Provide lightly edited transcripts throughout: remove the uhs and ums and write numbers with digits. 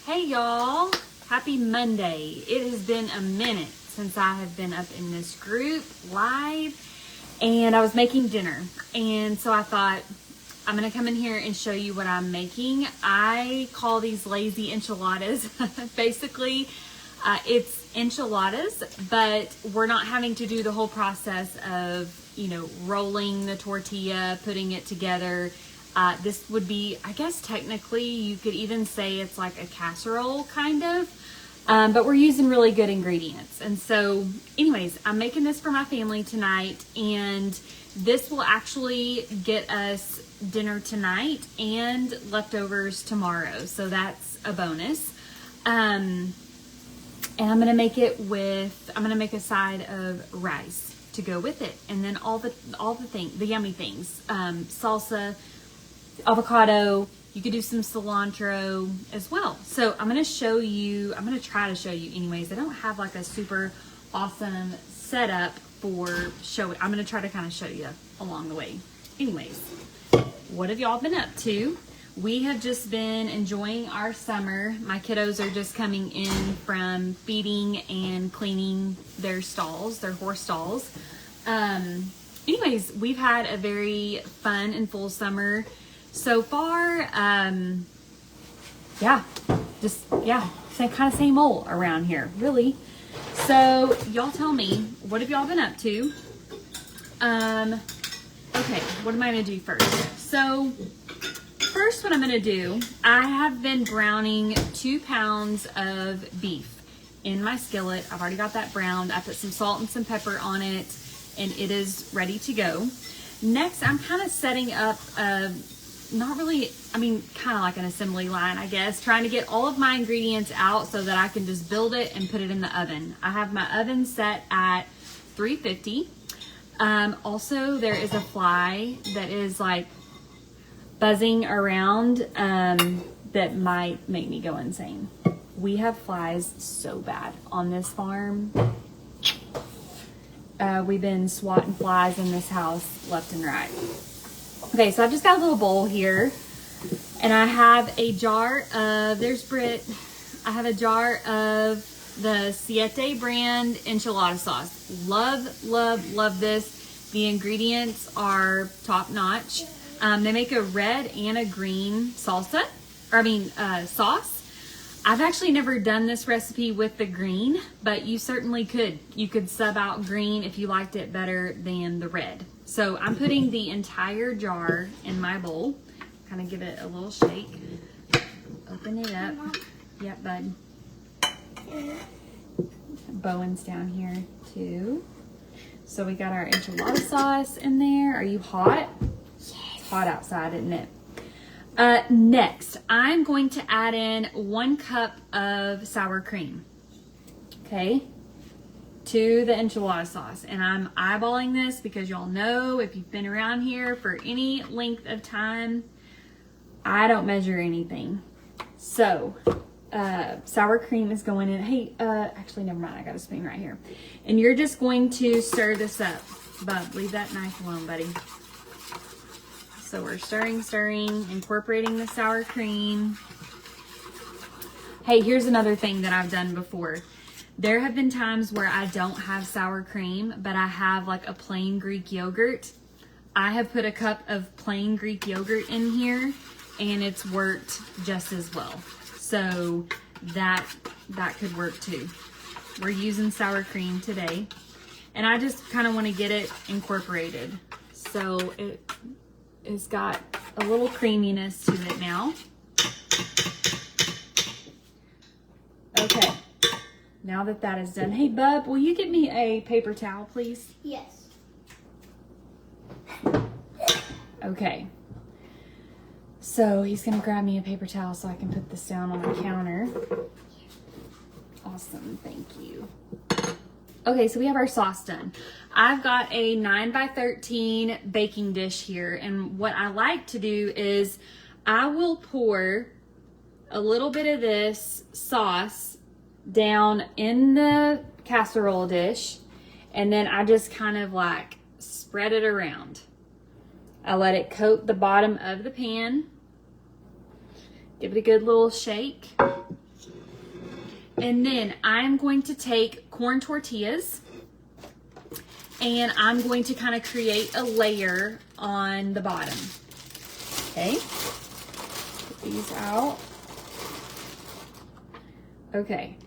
Hey y'all, happy Monday. It has been a minute since I have been up in this group live, and I was making dinner, and so I thought I'm gonna come in here and show you what I'm making. I call these lazy enchiladas. Basically, it's enchiladas, but we're not having to do the whole process of, rolling the tortilla, putting it together. This would be, I guess technically you could even say it's like a casserole kind of, but we're using really good ingredients. And so anyways, I'm making this for my family tonight, and this will actually get us dinner tonight and leftovers tomorrow. So that's a bonus. And I'm going to make it with, I'm going to make a side of rice to go with it. And then all the things, the yummy things, salsa, avocado, you could do some cilantro as well. So I'm going to show you, I'm going to try to show you anyways. I don't have like a super awesome setup for show. I'm going to try to kind of show you along the way. Anyways, what have y'all been up to? We have just been enjoying our summer. My kiddos are just coming in from feeding and cleaning their stalls, their horse stalls. Anyways, we've had a very fun and full summer so far. Kind of same old around here, really. So y'all tell me, what have y'all been up to? Okay, what am I gonna do first? So first, what I'm gonna do, I have been browning 2 pounds of beef in my skillet. I've already got that browned. I put some salt and some pepper on it, and it is ready to go. Next, I'm kind of setting up kind of like an assembly line, I guess, trying to get all of my ingredients out so that I can just build it and put it in the oven. I have my oven set at 350. Also, there is a fly that is like buzzing around that might make me go insane. We have flies so bad on this farm. We've been swatting flies in this house left and right. Okay, so I've just got a little bowl here, and I have a jar of, there's Britt, I have a jar of the Siete brand enchilada sauce. Love, love, love this. The ingredients are top notch. They make a red and a green sauce. I've actually never done this recipe with the green, but you certainly could. You could sub out green if you liked it better than the red. So I'm putting the entire jar in my bowl. Kind of give it a little shake. Open it up. Yep, bud. Bowen's down here too. So we got our enchilada sauce in there. Are you hot? Yes. It's hot outside, isn't it? Next, I'm going to add in 1 cup of sour cream, okay, to the enchilada sauce. And I'm eyeballing this because y'all know, if you've been around here for any length of time, I don't measure anything. So, sour cream is going in. Hey, actually, never mind. I got a spoon right here. And you're just going to stir this up. Bub, leave that knife alone, buddy. So we're stirring, incorporating the sour cream. Hey, here's another thing that I've done before. There have been times where I don't have sour cream, but I have like a plain Greek yogurt. I have put a cup of plain Greek yogurt in here, and it's worked just as well. So that could work too. We're using sour cream today, and I just kind of want to get it incorporated. So it's got a little creaminess to it now. Okay, now that is done. Hey, Bub, will you get me a paper towel, please? Yes. Okay. So he's gonna grab me a paper towel so I can put this down on the counter. Awesome, thank you. Okay, so we have our sauce done. I've got a 9x13 baking dish here, and what I like to do is I will pour a little bit of this sauce down in the casserole dish, and then I just kind of like spread it around. I let it coat the bottom of the pan. Give it a good little shake. And then I'm going to take corn tortillas and I'm going to kind of create a layer on the bottom. Okay, put these out. Okay,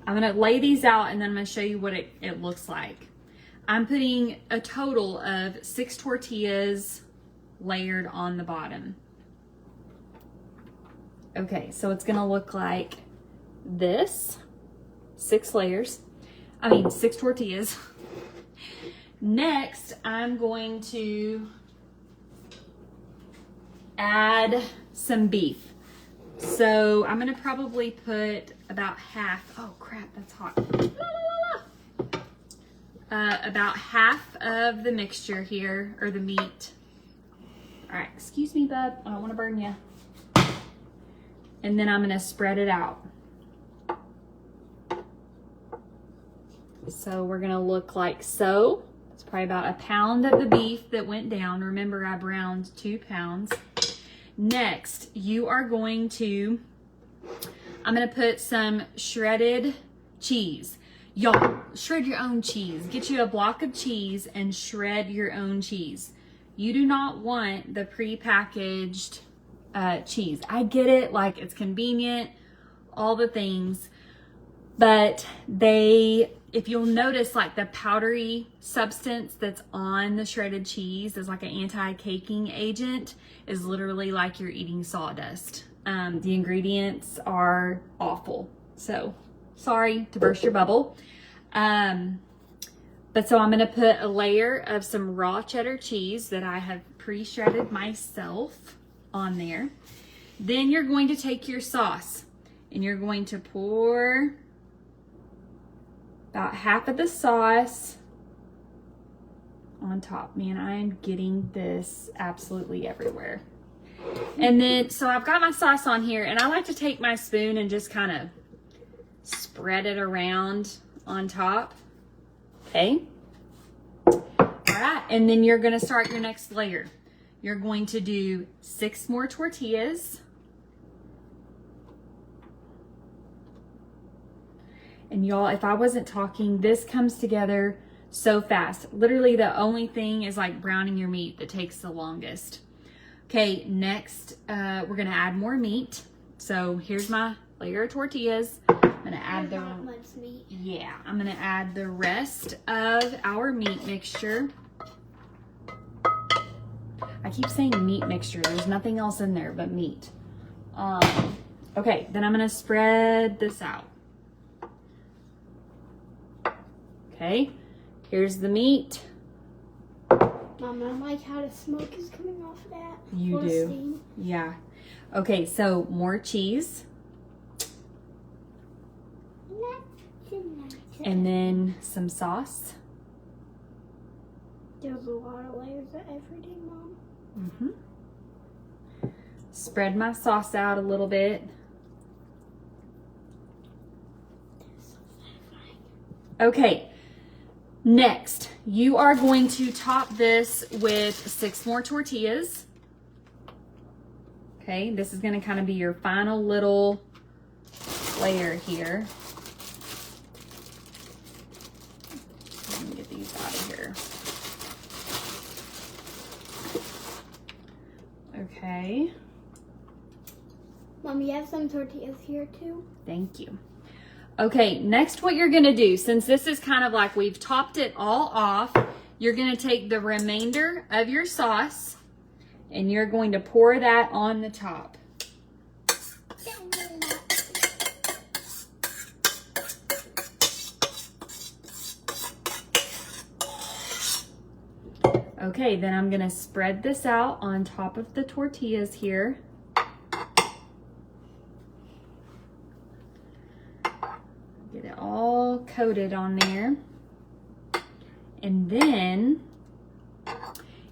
I'm gonna lay these out and then I'm gonna show you what it looks like. I'm putting a total of 6 tortillas layered on the bottom. Okay, so it's gonna look like this. 6 layers. I mean 6 tortillas. Next, I'm going to add some beef. So I'm gonna probably put about half, oh crap, that's hot. About half of the mixture here, or the meat. All right, excuse me, bub, I don't wanna burn you. And then I'm gonna spread it out. So we're gonna look like so. It's probably about a pound of the beef that went down. Remember, I browned 2 pounds. Next, you are going to, I'm gonna put some shredded cheese. Y'all, shred your own cheese. Get you a block of cheese and shred your own cheese. You do not want the pre-packaged cheese. I get it, like it's convenient, all the things, but if you'll notice, like the powdery substance that's on the shredded cheese is like an anti-caking agent, is literally like you're eating sawdust. The ingredients are awful. So sorry to burst your bubble. But so I'm gonna put a layer of some raw cheddar cheese that I have pre-shredded myself on there. Then you're going to take your sauce and you're going to pour about half of the sauce on top. Man, I am getting this absolutely everywhere. And then, so I've got my sauce on here and I like to take my spoon and just kind of spread it around on top. Okay. All right. And then you're going to start your next layer. You're going to do 6 more tortillas. And y'all, if I wasn't talking, this comes together so fast. Literally the only thing is like browning your meat that takes the longest. Okay, next, we're gonna add more meat. So here's my layer of tortillas. I'm gonna add meat. Yeah, I'm gonna add the rest of our meat mixture. I keep saying meat mixture. There's nothing else in there but meat. Okay, then I'm gonna spread this out. Okay, here's the meat. Mom, I like how the smoke is coming off of that. You do. Steam. Yeah. Okay, so more cheese. And then some sauce. There's a lot of layers of everything, Mom. Mm-hmm. Spread my sauce out a little bit. Okay. Next, you are going to top this with 6 more tortillas. Okay, this is going to kind of be your final little layer here. Let me get these out of here. Okay. Mom, you have some tortillas here too? Thank you. Okay, next what you're gonna do, since this is kind of like we've topped it all off, you're gonna take the remainder of your sauce and you're going to pour that on the top. Okay, then I'm gonna spread this out on top of the tortillas here. Get it all coated on there. And then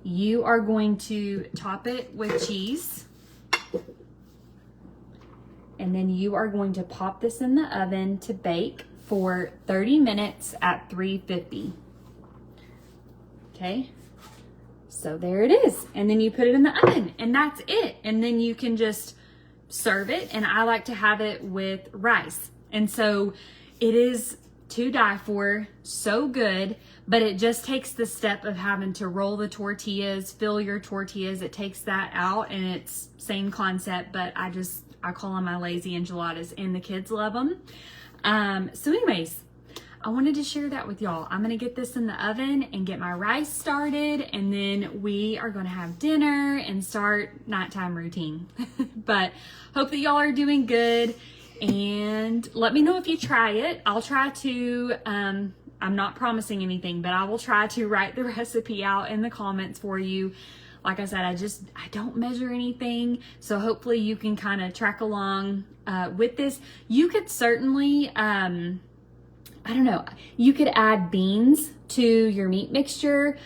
you are going to top it with cheese. And then you are going to pop this in the oven to bake for 30 minutes at 350. Okay, so there it is. And then you put it in the oven and that's it. And then you can just serve it. And I like to have it with rice. And so it is to die for, so good, but it just takes the step of having to roll the tortillas, fill your tortillas. It takes that out, and it's same concept, but I call them my lazy enchiladas, and the kids love them. So anyways, I wanted to share that with y'all. I'm gonna get this in the oven and get my rice started, and then we are gonna have dinner and start nighttime routine. But hope that y'all are doing good, and let me know if you try it. I'll try to, I'm not promising anything, but I will try to write the recipe out in the comments for you. Like I said, I don't measure anything, so hopefully you can kind of track along with this. You could certainly, I don't know, you could add beans to your meat mixture.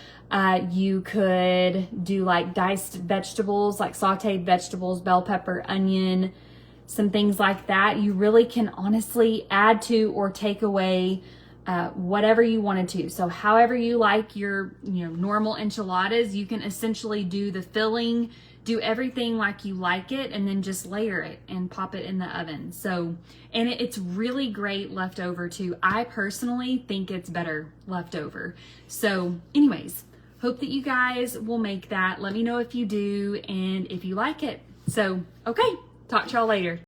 You could do like diced vegetables, like sauteed vegetables, bell pepper, onion, some things like that. You really can honestly add to or take away whatever you wanted to. So however you like your normal enchiladas, you can essentially do the filling, do everything like you like it, and then just layer it and pop it in the oven. So, and it's really great leftover too. I personally think it's better leftover. So anyways, hope that you guys will make that. Let me know if you do and if you like it. So, okay, talk to y'all later.